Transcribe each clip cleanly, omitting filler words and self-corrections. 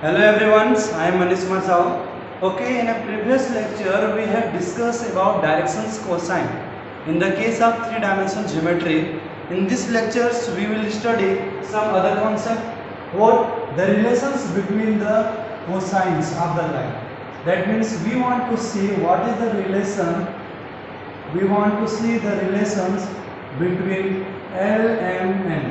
Hello everyone, I am Manish Masao. Okay, in a previous lecture we have discussed about directions cosine. In the case of three-dimensional geometry, in this lectures we will study some other concept. What the relations between the cosines of the line. That means we want to see what is the relation. We want to see the relations between L and N.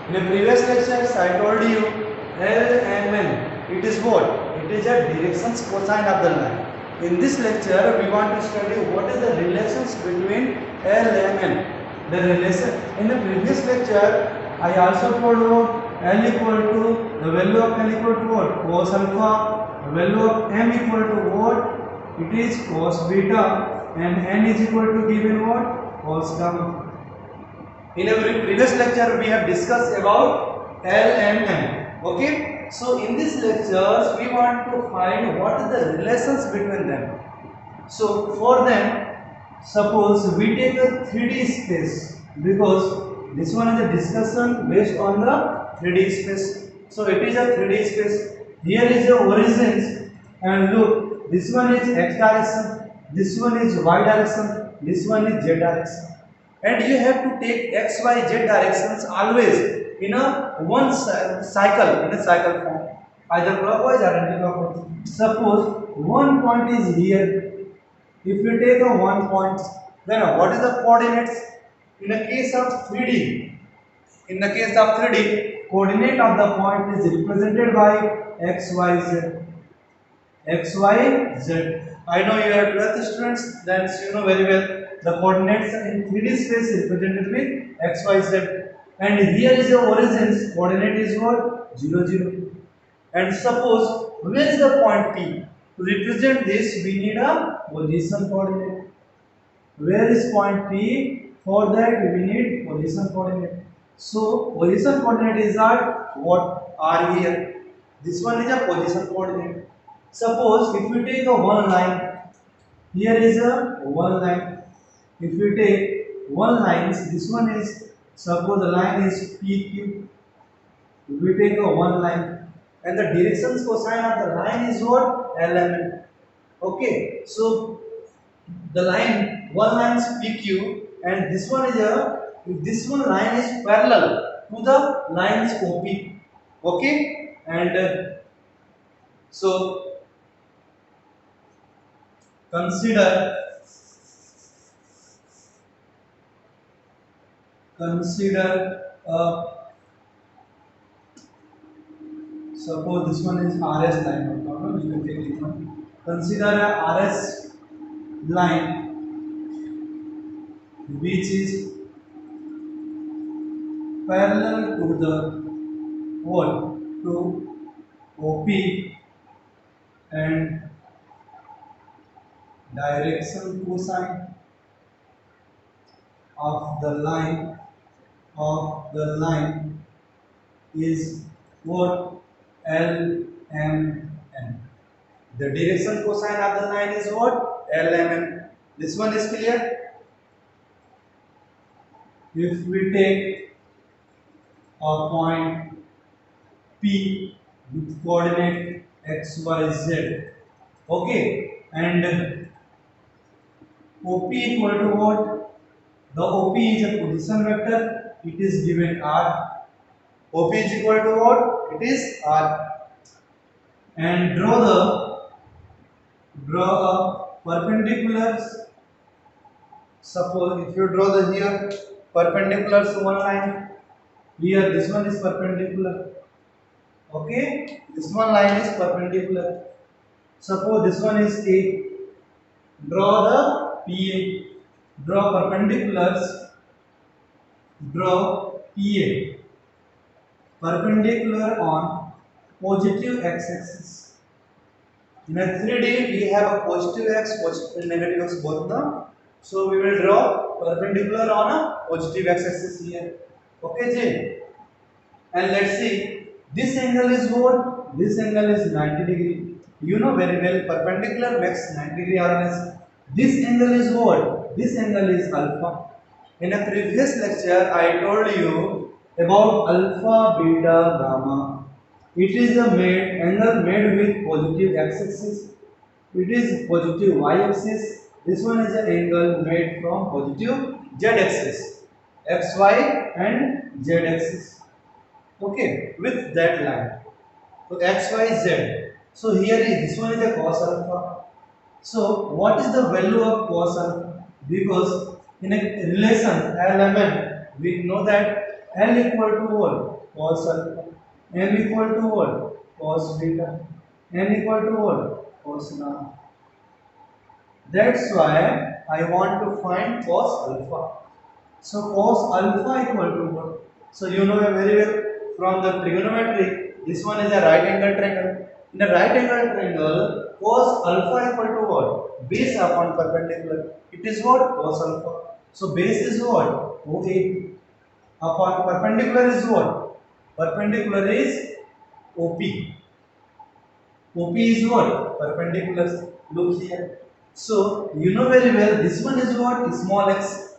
In the previous lectures, I told you L and N. It is what? It is a directions cosine of the line. In this lecture, we want to study what is the relations between L and N. The relation in the previous lecture, I also told you L equal to the value of L equal to what? Cos alpha. The value of M equal to what? It is cos beta, and N is equal to given what? Cos gamma. In a previous lecture, we have discussed about L and M. Okay. So in this lectures, we want to find what is the relations between them. So for them, suppose we take a 3D space, because this one is a discussion based on the 3D space. So it is a 3D space. Here is the origins, and look, this one is x direction, this one is y direction, this one is z direction. And you have to take x, y, z directions always in a one cycle, in a cycle form, either clockwise or anti-clockwise. Suppose one point is here. If you take a one point, then what is the coordinates? In the case of 3D, in the case of 3D, coordinate of the point is represented by x, y, z. X, Y, Z. I know you are 12th students, then you know very well the coordinates in 3D space is represented with X, Y, Z. And here is the origins, coordinate is what? 0, 0. And suppose, where is the point P? To represent this, we need a position coordinate. Where is point P? For that, we need position coordinate. So, position coordinate is our what are here. This one is a position coordinate. Suppose if we take a one line, here is a one line. If we take one line, this one is, suppose the line is PQ. If we take a one line, and the directions cosine of the line is what? LMN. Okay, so the line, one line is PQ, and this one line is parallel to the lines OP. Okay, and so consider suppose this one is RS line, no problem, you can take this one. Consider a RS line which is parallel to the what? To OP, and direction cosine of the line is what? LMN. The direction cosine of the line is what? LMN. This one is clear. If we take a point P with coordinate x, y, z, okay, and OP equal to what? The OP is a position vector. It is given R. OP is equal to what? It is R. And draw a perpendicular. Suppose if you draw the here perpendicular to one line, here this one is perpendicular. Okay, this one line is perpendicular. Suppose this one is A. Draw the PA. Draw perpendiculars. Draw PA. Perpendicular on positive x-axis. In a 3D, we have a positive x, positive and negative x both now. So we will draw perpendicular on a positive x-axis here. Okay, J. And let's see. This angle is what? This angle is 90 degree. You know very well perpendicular makes 90 degree RMS. This angle is what? This angle is alpha. In a previous lecture, I told you about alpha, beta, gamma. It is a angle made with positive x-axis. It is positive y-axis. This one is an angle made from positive z-axis, xy and z-axis. Okay, with that line. So x, y, z. So here is this one is a cos alpha. So what is the value of cos alpha? Because in a relation Lmn, we know that L equal to what? Cos alpha. M equal to what? Cos beta. N equal to what? Cos gamma. That's why I want to find cos alpha. So cos alpha equal to what? So you know very well from the trigonometry, this one is a right angle triangle. In a right angle triangle, cos alpha equal to what? Base upon perpendicular. It is what? Cos alpha. So base is what? OA. Upon perpendicular is what? Perpendicular is OP. OP is what? Perpendicular. Look here. So you know very well this one is what? Small x.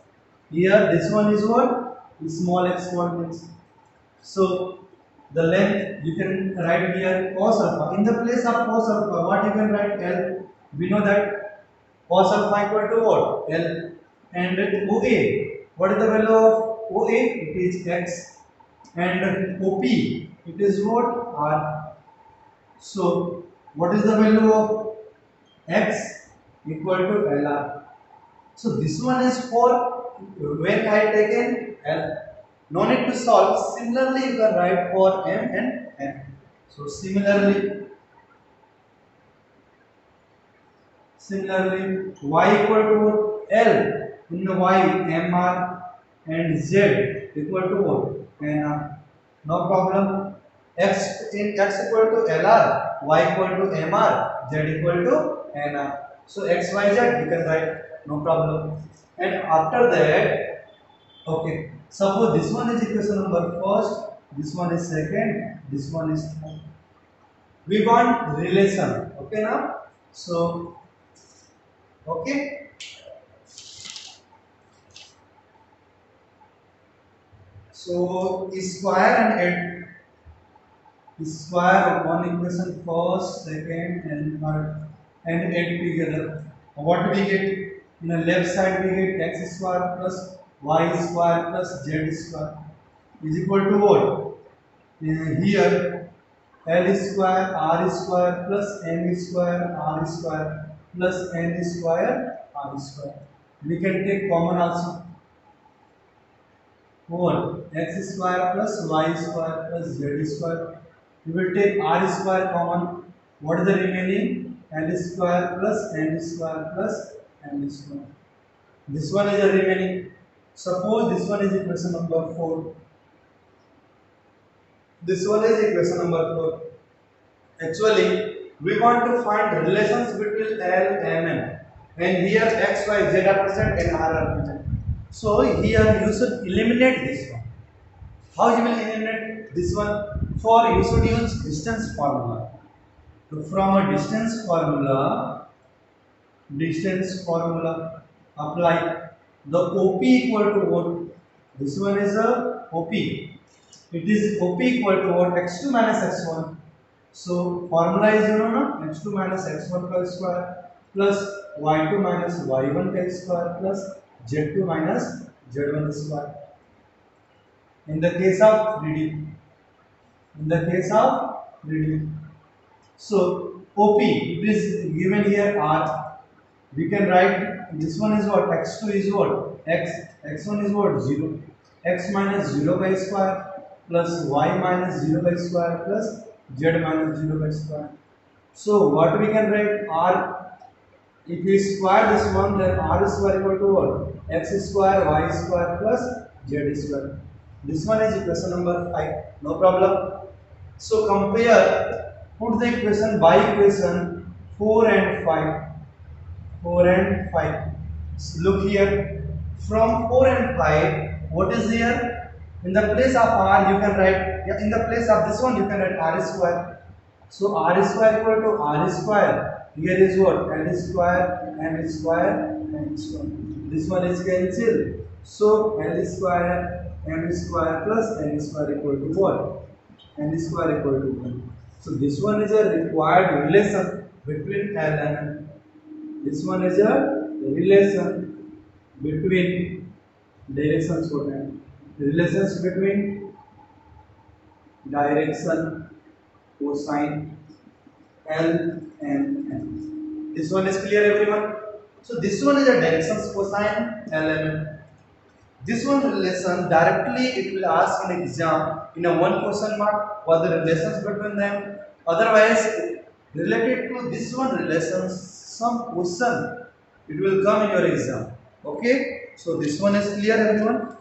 Here this one is what? Small x coordinates. So the length you can write here cos alpha. In the place of cos alpha, what you can write? L. We know that cos alpha equal to what? L. And OA. What is the value of OA? It is x. And OP, it is what? R. So what is the value of x? Equal to LR. So this one is for when I taken L. No need to solve. Similarly, you can write for M and N. So similarly, y equal to L. In the y, MR and Z equal to what? NR. No problem. X equal to LR, y equal to MR, Z equal to NR. So x, y, z you can write, no problem. And after that, okay, suppose this one is equation number first, this one is second, this one is third. We want relation. Okay now. So okay. So square and add. Square of one equation first, second and third and add together. What we get? In the left side we get x square plus y square plus z square is equal to what? Here L square R square plus M square R square plus N square R square. We can take common also. What? X square plus y square plus z square. We will take R square common. What is the remaining? L square plus N square plus M square. This one is the remaining. Suppose this one is equation number 4. This one is equation number 4. Actually, we want to find relations between L and M. And here x, y, z are present and R are present. So here you should eliminate this one. How you will eliminate this one? For you should use distance formula. So from a distance formula apply. The OP equal to what? This one is a OP. It is OP equal to what? X2 minus x1. So formula is x2 minus x1 का square plus y2 minus y1 का square plus z2 minus z1 square. In the case of 3D. So OP, it is given here R. We can write this one is what? X2 is what? X. X1 is what? 0. X minus 0 by square plus y minus 0 by square plus z minus 0 by square. So what we can write? R. If we square this one, then R square equal to what? X square y square plus z square. This one is equation number 5. No problem. So compare, put the equation by equation 4 and 5. 4 and 5. So look here. From 4 and 5, what is here? In the place of R, you can write, in the place of this one, you can write R square. So R square equal to R square. Here is what? L square, M square, N square. This one is cancelled. So L square, M square plus N square equal to what? N square equal to 1. So this one is a required relation between L and M. This one is a relation between directions what है relations between direction cosine L and M. This one is clear everyone. So this one is a directions cosine L and M. This one relation directly it will ask in exam in a one question mark what the relations between them. Otherwise, related to this one relations, some question it will come in your exam. Okay, so this one is clear everyone.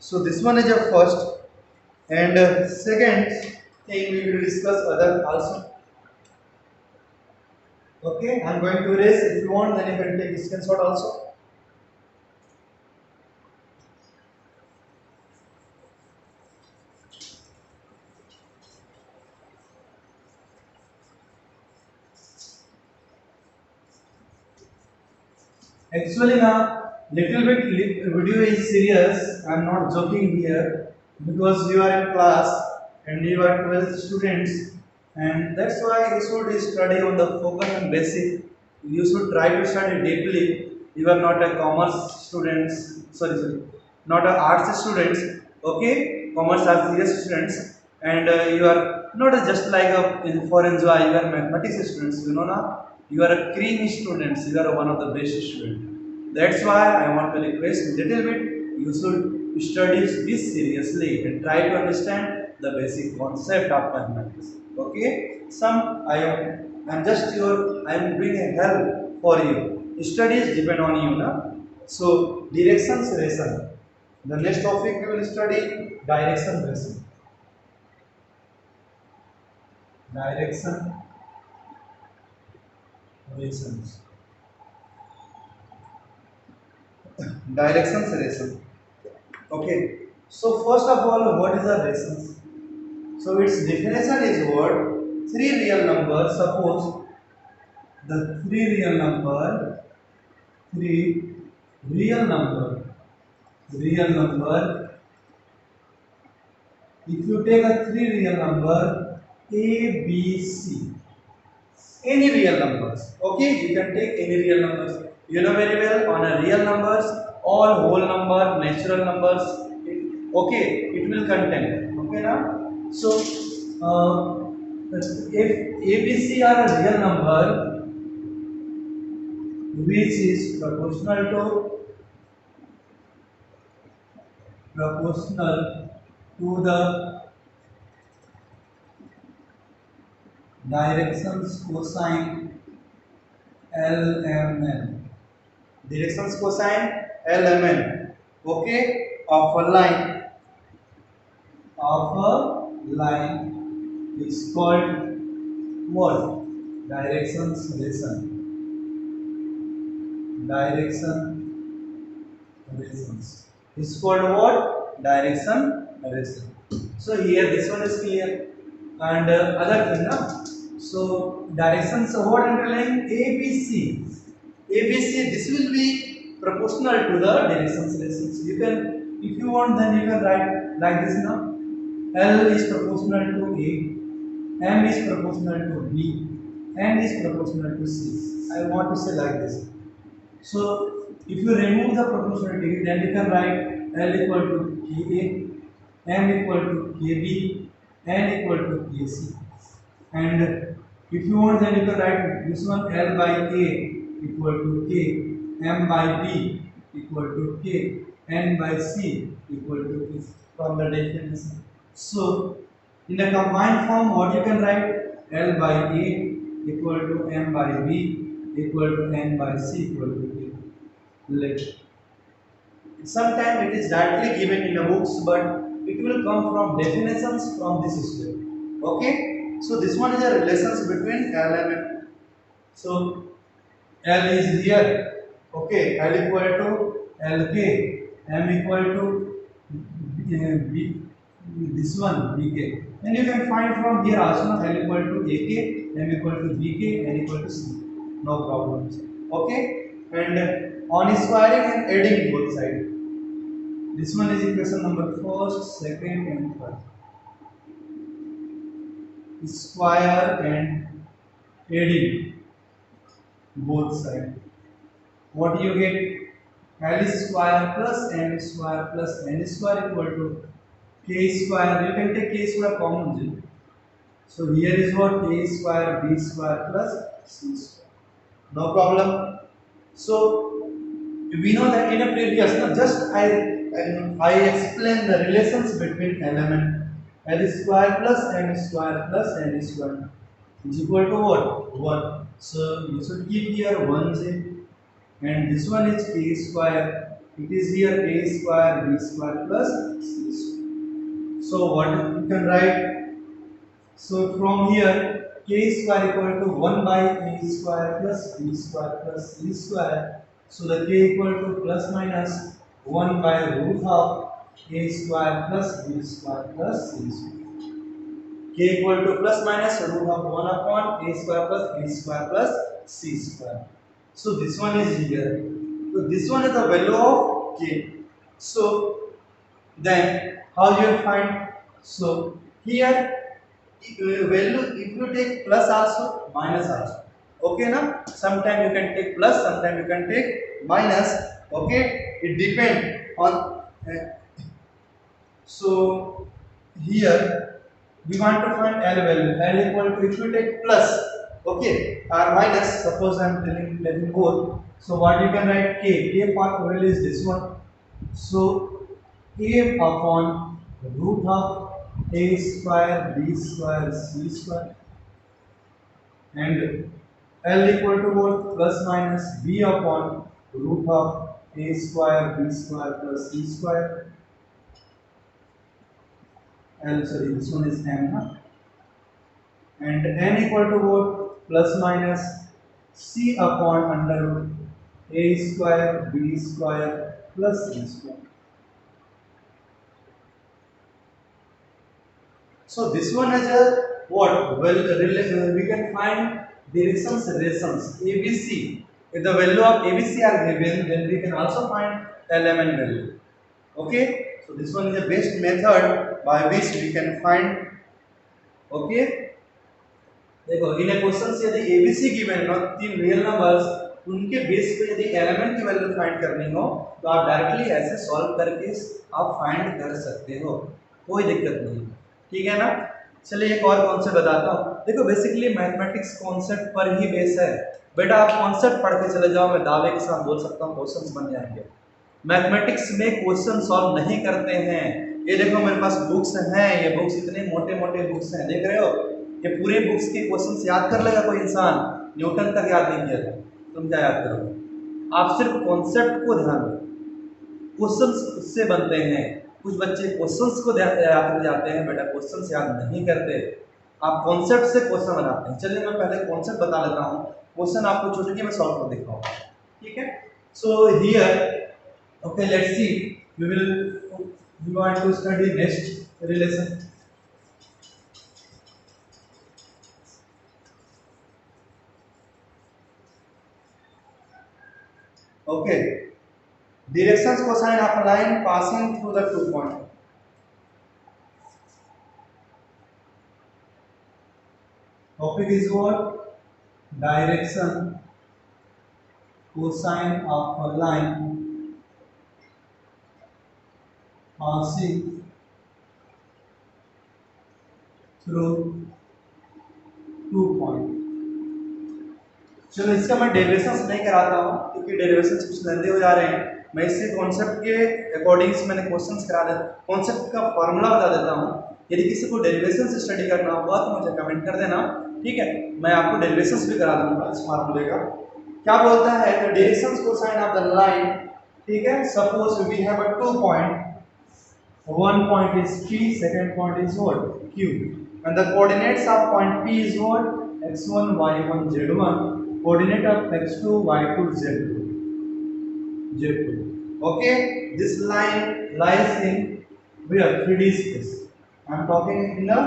So this one is your first, and second thing we will discuss other also. Okay, I am going to erase. If you want, then you can take screenshot also. Actually, now little bit video is serious. I am not joking here because you are in class and you are 12 students, and that's why you should study on the focus and basic. You should try to study deeply. You are not a commerce students. Sorry, not a arts students. Okay, commerce are serious students, and you are not just like for enjoy. You are mathematics students. You know now. You are a creamy students. You are one of the best students. That's why I want to request a little bit. You should study this seriously and try to understand the basic concept of mathematics. Okay? I'm just your. I'm doing a help for you. Studies depend on you, na. So directions lesson. The next topic we will study direction lesson. Direction lessons. Directions relation. Okay. So first of all, what is the relations? So its definition is what? Three real numbers. Suppose the three real number. If you take a three real number A, B, C, any real numbers. Okay, you can take any real numbers. You know very well on a real numbers, all whole number, natural numbers. Okay, it will contain. Okay now. So if ABC are a real number which is proportional to the directions cosine LMN. Directions cosine LMN. Okay, of a line is called what? Directions relation. Direction relations. It's called what? Direction relation. So here this one is clear. And other thing, na? So directions what underlying ABC. ABC, this will be proportional to the directions relations. You can, if you want, then you can write like this now. L is proportional to A, M is proportional to B, N is proportional to C. I want to say like this. So if you remove the proportionality, then you can write L equal to Ka, M equal to Kb, N equal to Kc. And if you want, then you can write this one L by A equal to K, M by B equal to K, N by C equal to K from the definition. So in the combined form, what you can write? L by A equal to M by B equal to N by C equal to K. Let sometimes it is directly given in the books, but it will come from definitions from this system. Okay, so this one is a relations between L and M. So L is here. Okay, L equal to Lk, M equal to B, this one Bk. And you can find from here also L equal to Ak, M equal to Bk, N equal to C. No problems. Okay, and on squaring and adding both sides. This one is equation number first, second, and third. square and adding both sides. What you get? L square plus n square plus n square equal to k square. You can take k square common. So here is what a square b square plus c square. No problem. So we know that in a previous, no, just I explained the relations between element L square plus n square is equal to what? 1. So you should keep here 1 and this one is a square. It is here a square b square plus c square. So what you can write? So from here k square equal to 1 by a square plus b square plus c square. So the k equal to plus minus 1 by root of a square plus b square plus c square. K equal to plus minus root of 1 upon a square plus b square plus c square. So this one is here. So this one is the value of k. So then how you find? So here value, if you take plus also minus also, okay na, sometime you can take plus, sometime you can take minus, okay, it depend on so here we want to find L value. L equal to, if you take plus, okay, or minus, suppose I am telling both, so what you can write? K part value is this one, so a upon root of a square b square c square, and L equal to what? Plus minus b upon root of a square b square plus c square. L, sorry, this one is m, huh? And n equal to what? Plus minus c upon under root a square b square plus c square. So this one has a what? Well, we can find directions relations ABC. If the value of ABC are given, then we can also find element value. Okay. So this one is the best method by which we can find. Okay. देखो इन question से यदि ABC given हो, तीन real numbers, उनके base पे यदि element की value find करनी हो तो आप डायरेक्टली ऐसे सॉल्व करके आप फाइंड कर सकते हो, कोई दिक्कत नहीं, ठीक है ना। चलिए एक और कॉन्सेप्ट बताता हूँ। देखो बेसिकली मैथमेटिक्स कॉन्सेप्ट पर ही बेस है बेटा, आप कॉन्सेप्ट पढ़ के चले जाओ, मैं दावे के साथ बोल सकता हूँ क्वेश्चंस बन जाएंगे। मैथमेटिक्स में क्वेश्चन सॉल्व नहीं करते हैं, ये देखो मेरे पास बुक्स हैं, ये बुक्स इतने मोटे मोटे बुक्स हैं, देख रहे हो, ये पूरे बुक्स के क्वेश्चंस याद कर लेगा कोई इंसान? न्यूटन तक याद नहीं किया था, तुम क्या याद करोगे? आप सिर्फ कॉन्सेप्ट को ध्यान दो, क्वेश्चंस उससे बनते हैं। कुछ बच्चे क्वेश्चंस को याद कर जाते हैं बेटा, क्वेश्चंस याद नहीं करते, आप कॉन्सेप्ट से क्वेश्चन बनाते हैं। चलिए मैं पहले कॉन्सेप्ट बता लेता हूँ, क्वेश्चन आपको चुटकी में सॉल्व कर दिखाऊंगा, ठीक है। So here okay, let's see, we want to study next relation. Okay, directions cosine of a line passing through the 2 point. Topic is what? Direction cosine of a line passing through 2 point. चलो इसका मैं derivations नहीं कराता हूँ क्योंकि derivations कुछ लंबे हो जा रहे हैं, मैं इसे कॉन्सेप्ट के अकॉर्डिंग्स मैंने क्वेश्चंस करा देता, कॉन्सेप्ट का फॉर्मूला बता देता हूँ। यदि किसी को डेरिवेशन से स्टडी करना होगा तो मुझे कमेंट कर देना, ठीक है, मैं आपको डेरिवेशंस भी करा दूंगा इस फार्मूले का। क्या बोलता है? The directions cosine of the line, ठीक है, suppose we have a 2 point, one point is P, second point is what? Q, and the coordinates of point P is what? x1, y1, z1, coordinate of x2, y2, z2, z2. Okay, this line lies in where? 3D space. I am talking in the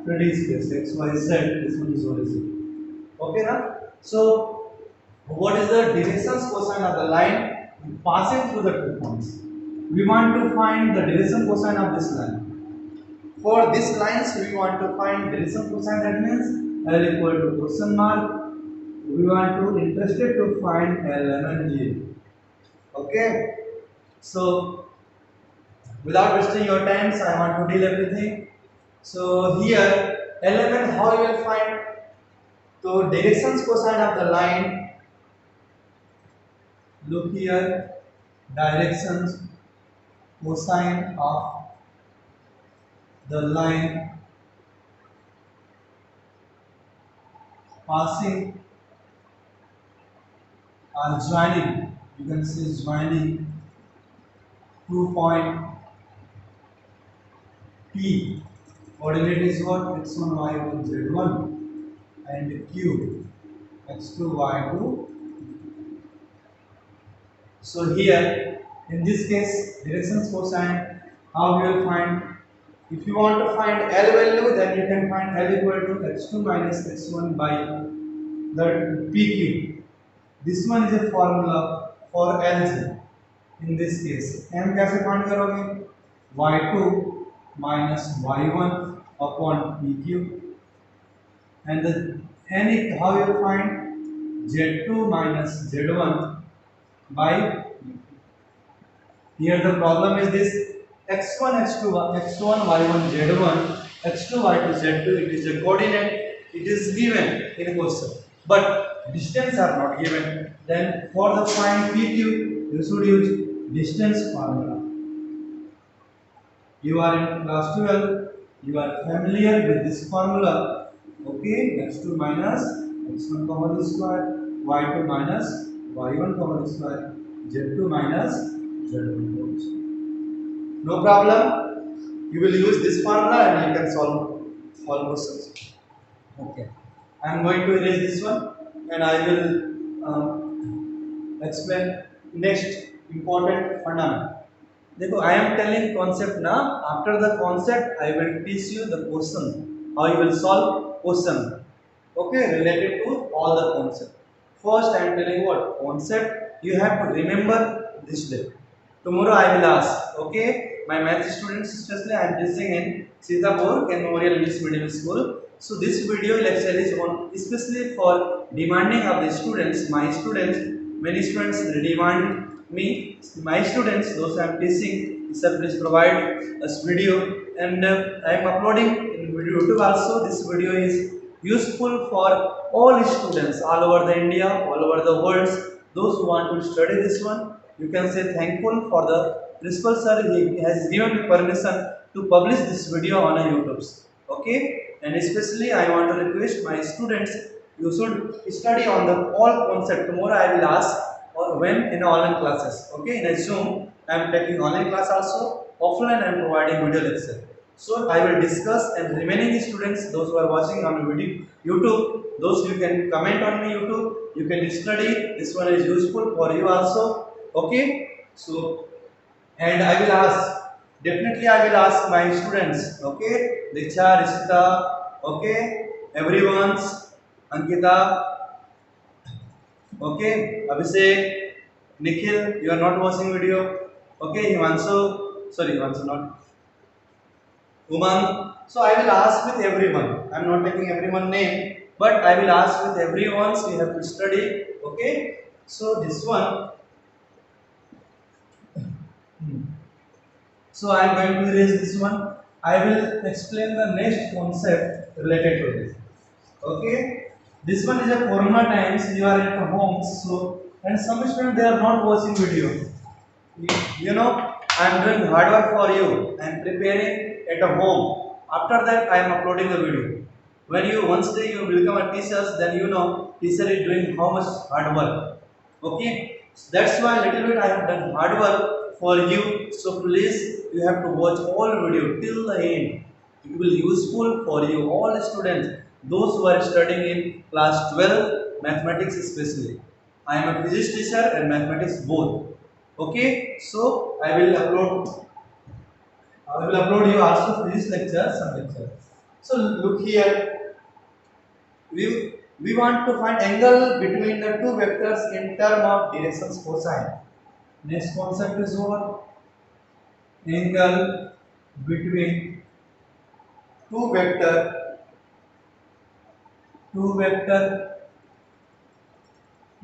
3D space, x, y, z. This one is horizon. Okay, na? So what is the directions cosine of the line passing through the 2 points? We want to find the direction cosine of this line. For these lines, we want to find direction cosine. That means L equal to question mark. We want to interested to find L and G. Okay. So without wasting your time, I want to deal everything. So here, element how you will find the directions cosine of the line. Look here, directions cosine of the line passing or joining. You can say joining 2 point P. Coordinate is what? X1, Y1, Z1 and Q. X2, Y2. So here, in this case, directions cosine, how we will find? If you want to find L value, then you can find L equal to X2 minus X1 by the PQ. This one is a formula for LG. In this case, M कैसे find करोगे? Y2 minus Y1 upon PQ. And the N how you find? Z2 minus Z1 by here the problem is this x1 x2 x1 y1 z1 x2 y2 z2 it is a coordinate, it is given in a question but distance are not given. Then for the find pq you should use distance formula. You are in class 12, you are familiar with this formula. Okay, x2 minus x1 whole square, y2 minus y1 whole square, z2 minus z1 whole square. No problem. You will use this formula and you can solve all questions. Okay. I am going to erase this one and I will explain next important fundamental. देखो I am telling concept now. After the concept I will teach you the question, how you will solve question. Okay, related to all the concept. First I am telling what concept you have to remember this day. Tomorrow I will ask. Okay, my math students, especially I am teaching in Sitapur Memorial English Medium School. So this video lecture is on especially for demanding of the students. My students, many students demand me, my students, those I am teaching, sir please provide us video and I am uploading in YouTube also. This video is useful for all students all over the India, all over the world. Those who want to study this one, you can say thankful for the principal sir, he has given me permission to publish this video on a YouTube. Okay, and especially I want to request my students, you should study on the all concept. Tomorrow I will ask or when in online classes. Okay, in a Zoom I am taking online class also, offline I am providing video lecture. So I will discuss and remaining students, those who are watching on video YouTube, those you can comment on me YouTube, you can study. This one is useful for you also. Okay, so and I will ask, definitely I will ask my students. Okay, Diksha, Rishita, okay, everyone's Ankita. Okay, Abhishek, Nikhil, you are not watching video. Okay, Himanshu, sorry, Himanshu not. Umang. So I will ask with everyone. I am not taking everyone name, but I will ask with everyone. So you have to study. Okay. So this one. So I am going to erase this one. I will explain the next concept related to this. Okay. This one is a corona times. You are at home. So and some students they are not watching video. You know, I am doing hard work for you. I am preparing at a home. After that, I am uploading the video. When you once day you become a teacher, then you know teacher is doing how much hard work. Okay, so that's why little bit I have done hard work for you. So please, you have to watch all video till the end. It will useful for you all students. Those who are studying in class 12, mathematics especially. I am a physics teacher and mathematics both. Okay, so I will upload you also physics lecture, some lecture. So look here, we want to find angle between the two vectors in term of directions cosine. Next concept is what? Angle between two vector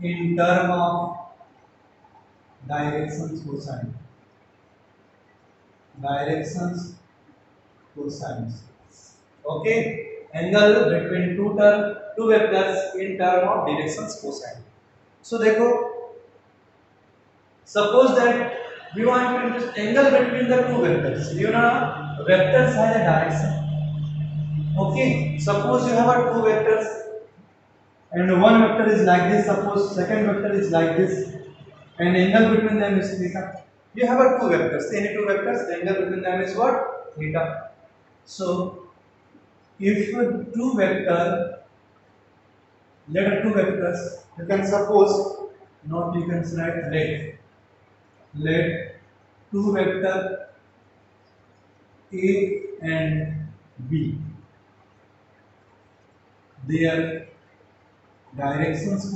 in term of directions cosine. Directions cosines. Okay. Angle between two vectors in term of directions cosine. So देखो, suppose that we want to interest angle between the two vectors. You know, vectors has a direction. Okay. Suppose you have a two vectors, and one vector is like this. Suppose second vector is like this, and angle between them is theta. You have a two vectors. Any two vectors, the angle between them is what? Theta. So if two vector, let two vectors, you can suppose, not you can write let two vector A and B, their directions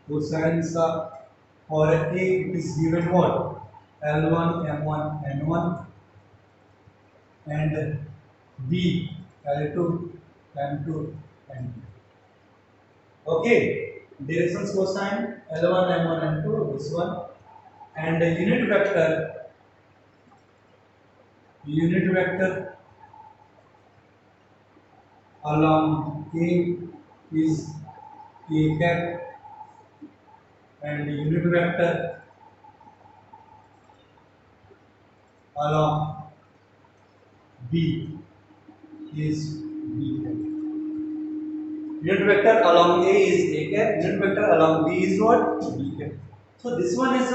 cosines are, for A it is given what? L1, M1, N1, and B L2, M2, N2. Okay, directions cosine L1, M1, N2, this one, and the unit vector along A is A cap, and the unit vector along B is B cap. Unit vector along A is A cap, unit vector along B is what? B cap. So this one is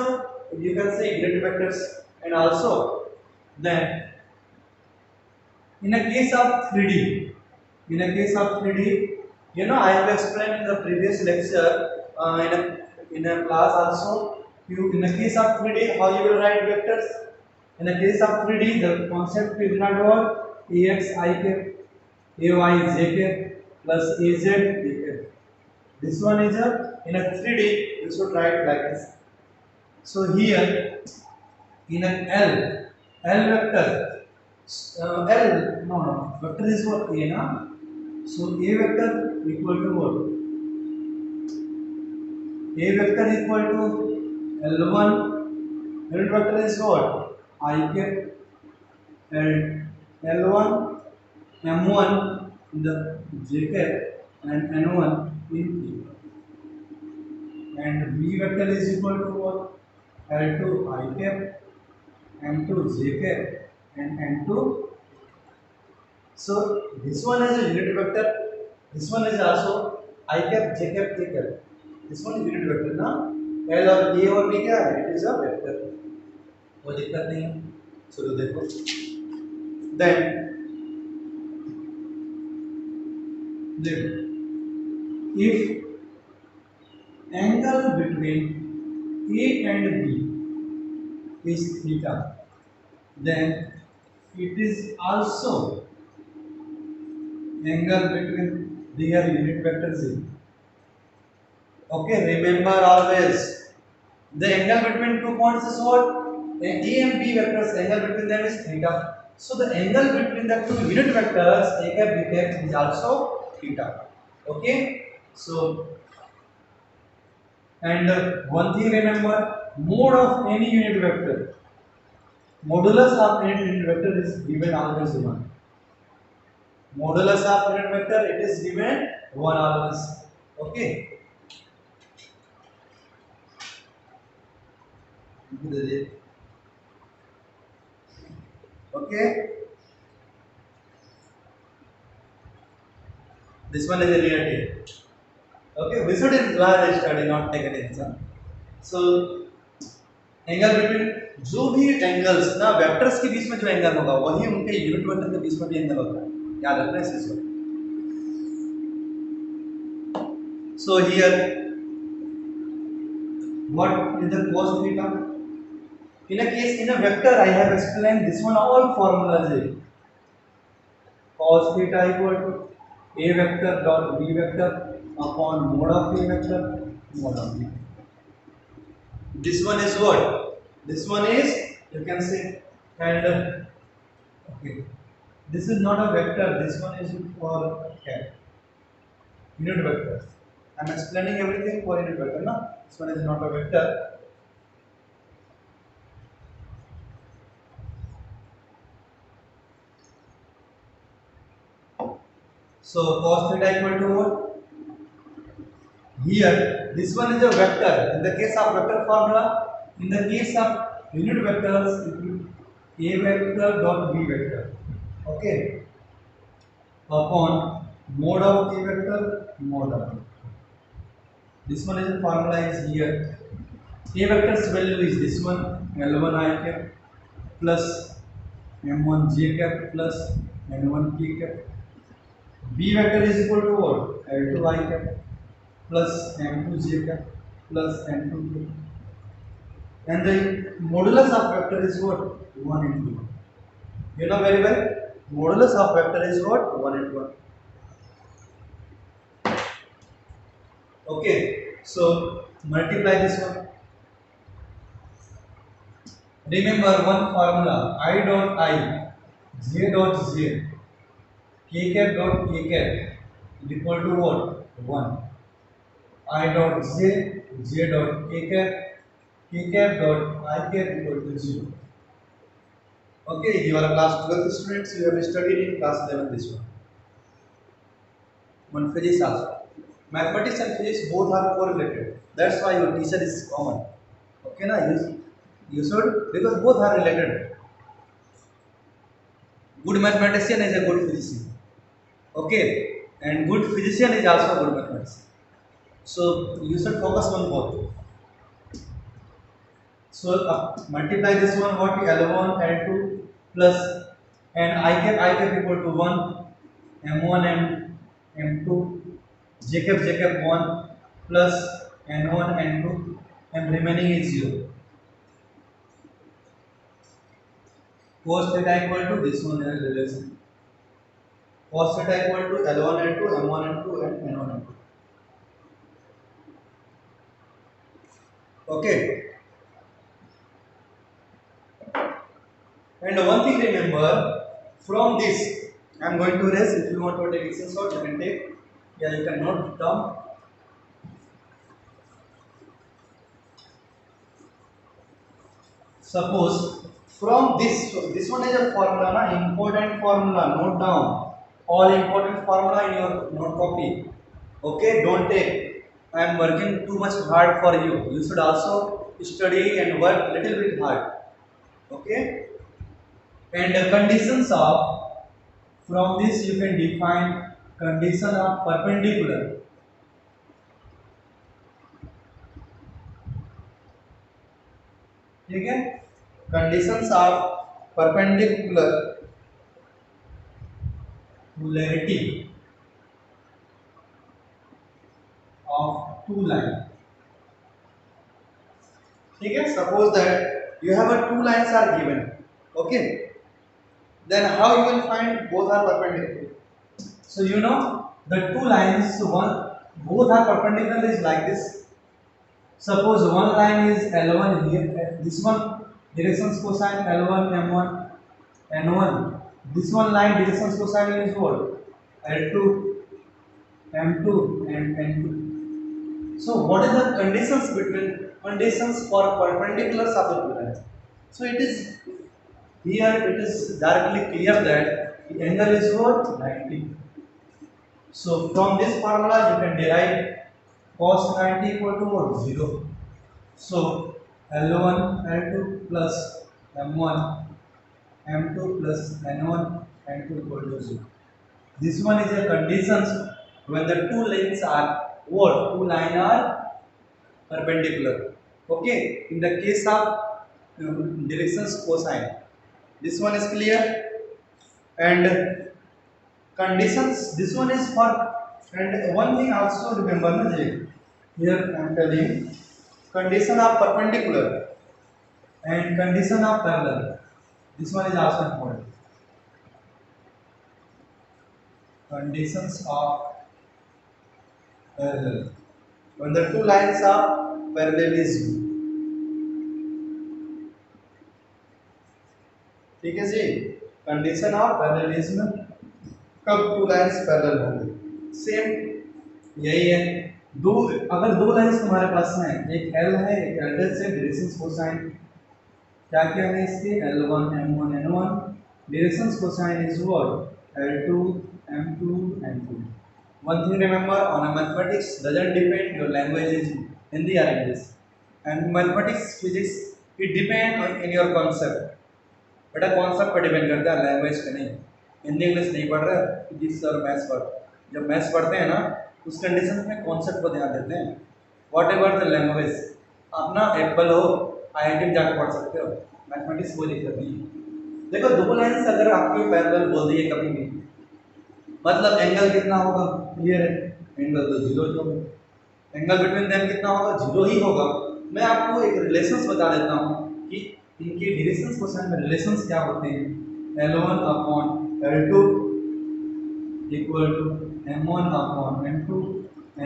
you can say unit vectors, and also then in a case of 3D, you know, I have explained in the previous lecture in a class also. In the case of 3D, how you will write vectors? In the case of 3D, the concept is not what? Ax I cap, Ay j cap, plus Az b cap. This one is in a 3D, you should write like this. So here in an L vector, vector is what? A, na? So A vector equal to what? A vector equal to L1, unit vector is what? I cap, and L1, M1 in the J cap, and N1 in P. And B vector is equal to what? L2 I cap, M2 J cap, and N2. So this one is a unit vector. This one is also I cap, J cap, K cap. This one is unit vector ना. L और A और B क्या है? It is a vector. कोई दिक्कत नहीं है. चलो देखो. Then if angle between A and B is theta, then it is also angle between their unit vectors is. Okay, remember always the angle between two points is what? A and B vectors, angle between them is theta. So the angle between the two unit vectors A cap B cap is also theta. Okay, so and one thing remember, mode of any unit vector, modulus of any unit vector is given always 1. Modulus of unit vector, it is given 1 always. Okay. Okay. This one is a relative. Okay, we should study, not take an exam. So angle between जो भी angles ना vectors के बीच में जो angle होगा वही उनके unit vector के बीच में भी एंगल होता है. याद रखना इस चीज को. So here what is the cos theta? In a case in a vector I have explained this one all formulas is cos theta equal to a vector dot b vector upon mode of a vector mode of b. This one is what? This one is, you can say, and Okay. This is not a vector. This one is for cat. Unit vectors. I'm explaining everything for unit vector. No, this one is not a vector. So cos theta equal to what? Here, this one is a vector. In the case of vector formula, in the case of unit vectors, it will a vector dot b vector. Okay. Upon mode of a vector, mode of. This one is the formula is here. A vector's value is this one L1 I cap plus M1 J cap plus N1 K cap. B vector is equal to what? L2 I cap plus M2 J cap plus N2 K. And the modulus of vector is what? 1 into 1. You know very well. Modulus of vector is what? 1 into 1. Okay. So multiply this one. Remember one formula I dot I, J dot J, K cap dot K cap is equal to what? 1. I dot J, J dot K cap dot I cap equal to 0. Okay, you are class 12th students, you have studied in class 11 this one. One physics also. Mathematics and physics both are correlated. That's why your teacher is common. Okay, na? You should, because both are related. Good mathematician is a good physician. Okay, and good physician is also a good mathematician. So you should focus on both. So multiply this one what L1 L2 plus and I cap equal to 1 M1 and M2 J cap 1 plus N1 N2 and remaining is 0. Cos theta equal to this one is relation. Cos theta equal to L1 L2 M1 N2 and N1 N2. Okay. And one thing remember, from this, I am going to erase. If you want to take screenshot, you can take. Yeah, you can note down. Suppose from this, so this one is a formula, na, important formula. Note down all important formula in your note copy. Okay, don't take. I am working too much hard for you. You should also study and work little bit hard. Okay, and the conditions of from this you can define condition of perpendicular. ठीक है? Conditions of perpendicular polarity of two lines. ठीक है? Suppose that you have a two lines are given. Okay? Then how you will find both are perpendicular? So you know the two lines one both are perpendicular is like this. Suppose one line is L1 here, this one directions cosine L1 M1 N1. This one line directions cosine is what? L2 M2 and N2. So what is the conditions between conditions for perpendiculars of the two lines? So it is here it is directly clear that the angle is what? 90. So from this formula you can derive cos 90 equal to what? 0. So L1 L2 plus M1 M2 plus N1 N2 equal to 0. This one is a conditions when the two lines are what? Two lines are perpendicular. Okay. In the case of directions cosine, this one is clear. And conditions. This one is for. And one thing also remember, na, here I am telling condition of perpendicular and condition of parallel. This one is also important. Conditions of parallel. When the two lines are parallelism. ठीक है जी? Condition of parallelism, कब two lines parallel होंगे। Same यही है, दो अगर दो lines तुम्हारे पास हैं, एक एल है एक एल से, डायरेक्शंस कोसाइन क्या क्या है इसके, L1 M1 N1, directions cosine is what L2 M2 N2। One thing remember, on a mathematics doesn't depend your language is Hindi or English, and mathematics physics it depend on in your concept। बेटा concept पर depend करता है, language पे नहीं। Hindi English नहीं पढ़ रहे, physics और मैथ्स पढ़, जब मैथ्स पढ़ते हैं ना उस कंडीशन में कॉन्सेप्ट पर ध्यान देते हैं। वॉट एवर द लैंग्वेज, आप ना एप्पल हो IIT में जाकर पढ़ सकते हो, मैथमेटिक्स कोई दिक्कत नहीं है। देखो दो लाइन्स अगर आपकी पैरेलल बोल दिए कभी भी, मतलब एंगल कितना होगा, क्लियर है, एंगल तो जीरो ही होगा, एंगल बिटवीन देम कितना होगा, जीरो ही होगा। मैं आपको एक रिलेशंस बता देता हूँ कि इनके डायरेक्शंस कोसाइन में रिलेशंस क्या होते हैं। L1 upon L2 equal to M1 upon M2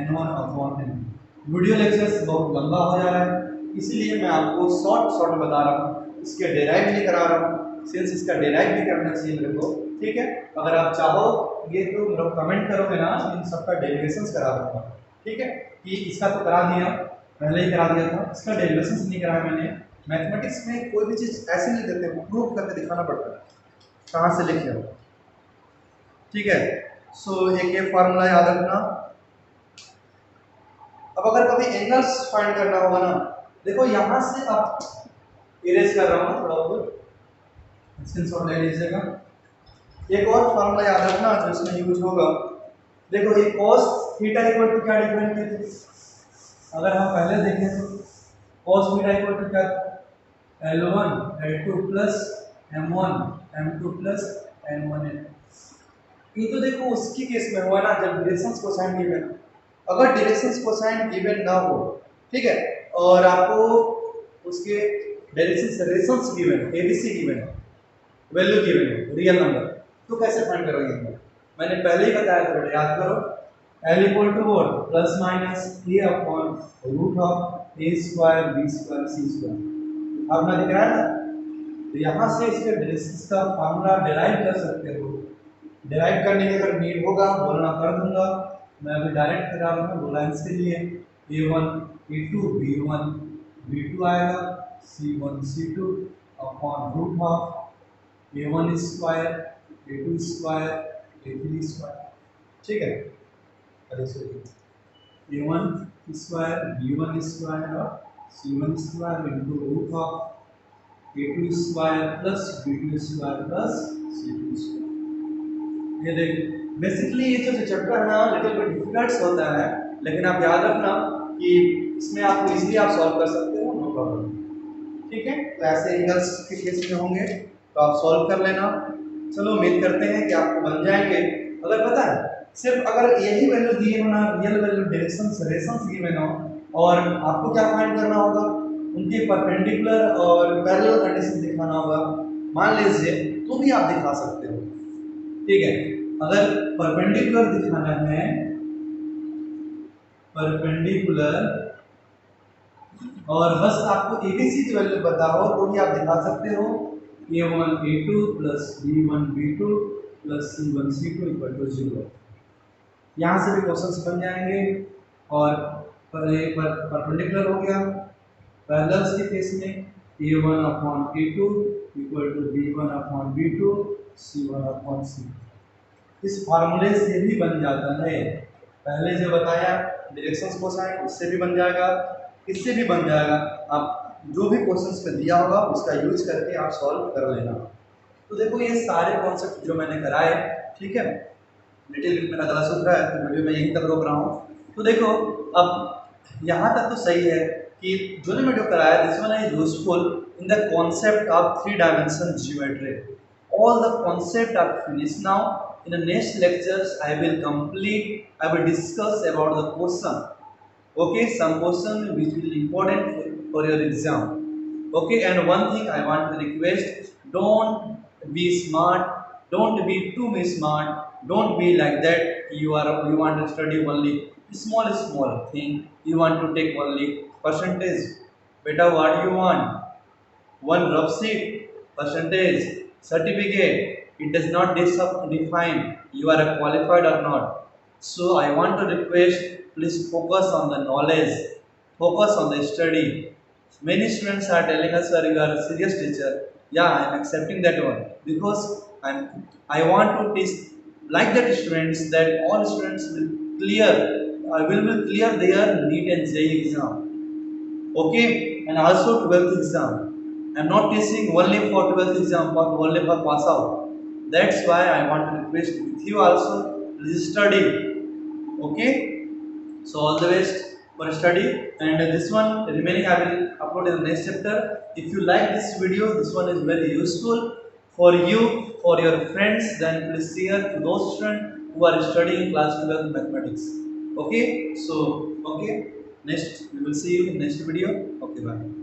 N1 upon N2। Video lectures बहुत लंबा हो जा रहा है, इसीलिए मैं आपको शॉर्ट बता रहा हूँ, इसके डेराइव भी करा रहा हूँ, सिंस इसका डेराइव भी करना चाहिए मेरे को, ठीक है। अगर आप चाहोगे तो मेरे को कमेंट करोगे ना, इन सबका डेरिवेशंस करा दूंगा, ठीक है। कि इसका तो करा दिया, पहले ही करा दिया था, इसका डेरिवेशंस नहीं कराया मैंने। मैथमेटिक्स में कोई भी चीज़ ऐसे नहीं देते, प्रूव करके दिखाना पड़ता है कहाँ से लिखे हो, ठीक है। सो एक ये फार्मूला याद रखना। अब अगर कभी एंगल्स फाइंड करना होगा ना, देखो यहाँ से आप इरेज कर रहा हूँ थोड़ा बहुत, स्क्रीनशॉट ले लीजिएगा। एक और फार्मूला याद रखना जो इसमें यूज होगा, देखो ये cos थीटा इक्वल टू क्या डिफाइन किए थे, अगर हम पहले देखें तो cos थीटा इक्वल टू क्या, L1 L2 plus M1 M2 plus N1 N2। ये तो देखो उसकी केस में हुआ ना जब डायरेक्शंस कोसाइन गिवन, अगर डायरेक्शंस कोसाइन गिवन ना हो, ठीक है, और आपको उसके directions relations given, ABC given, value given है, रियल नंबर, तो कैसे फाइंड करोगे। मैंने पहले ही बताया था बेटा, याद करो, L equal to what plus minus A upon root of A square B square C square. अब मैं दिख रहा है ना, तो यहाँ से इसके डायरेक्शंस का फार्मूला डिराइव कर सकते हो। डिराइव करने की अगर नीड होगा बोलना कर दूंगा, मैं अभी डायरेक्ट करा रहा हूँ दो लाइन्स के लिए। A1 A2 B1 B2 आएगा, C1 C2 upon root of A1 square A2 square A3 square, ठीक है। अरे sorry, A1 square B1 square और C1 square into root of A2 square plus B2 square plus C2 square. ये देखिए basically ये जो chapter है ना लिटिल बिट डिफिकल्ट होता है, लेकिन आप याद रखना कि इसमें आपको इजीली आप सॉल्व कर सकते हो, नो प्रॉब्लम, ठीक है। तो ऐसे एंगल्स के केस में होंगे तो आप सॉल्व कर लेना। चलो उम्मीद करते हैं कि आपको बन जाएंगे। अगर पता है सिर्फ अगर यही वैल्यू दिए हो ना, real value directions relations given हो, और आपको क्या फाइंड करना होगा, उनके परपेंडिकुलर और पैरेलल कंडीशन दिखाना होगा, मान लीजिए, तो भी आप दिखा सकते हो, ठीक है। अगर परपेंडिकुलर दिखाना है, परपेंडिकुलर, और बस आपको ABC की वैल्यू पता हो तो भी आप दिखा सकते हो, A1 A2 plus B1 B2 plus C1 C2 equal to 0। यहाँ से भी क्वेश्चंस बन जाएंगे। और परपेंडिकुलर हो गया, पैरेलल्स के केस में A1 upon A2 equal to B1 upon B2 C1 upon C2। इस फार्मूले से भी बन जाता है, पहले जो बताया डायरेक्शंस कोसाइन उससे भी बन जाएगा, इससे भी बन जाएगा। आप जो भी क्वेश्चंस पे दिया होगा उसका यूज करके आप सॉल्व कर लेना। तो देखो ये सारे कॉन्सेप्ट जो मैंने कराए, ठीक है, लिटिल बिट मेरा गला सूख रहा है तो वीडियो में यहीं तक रोक रहा हूँ। तो देखो अब यहाँ तक तो सही है कि जो ने वीडियो कराया this one is useful in the concept of 3 dimension geometry. All the concept are finished now. In the next lectures, I will discuss about the question. Okay, some question which will be important for your exam. Okay, and one thing I want to request: don't be smart, don't be too much smart, don't be like that. You want to study only small thing. You want to take only percentage. Beta, what do you want? One rough sheet, percentage, certificate, It does not define you are a qualified or not. So I want to request, please focus on the knowledge, focus on the study. Many students are telling us, sir, you are a serious teacher. Yeah, I am accepting that one because I want to teach like that students that all students will clear will clear their NEET and JEE exam. Okay, and also 12th exam. I'm not teaching only for 12th exam, but only for pass out. That's why I want to request with you also, please study. Okay, so all the best for study. And this one remaining I will upload in the next chapter. If you like this video, this one is very useful for you, for your friends, then please share to those students who are studying class 12 mathematics. Okay, so okay, next we will see you in next video. Okay, bye.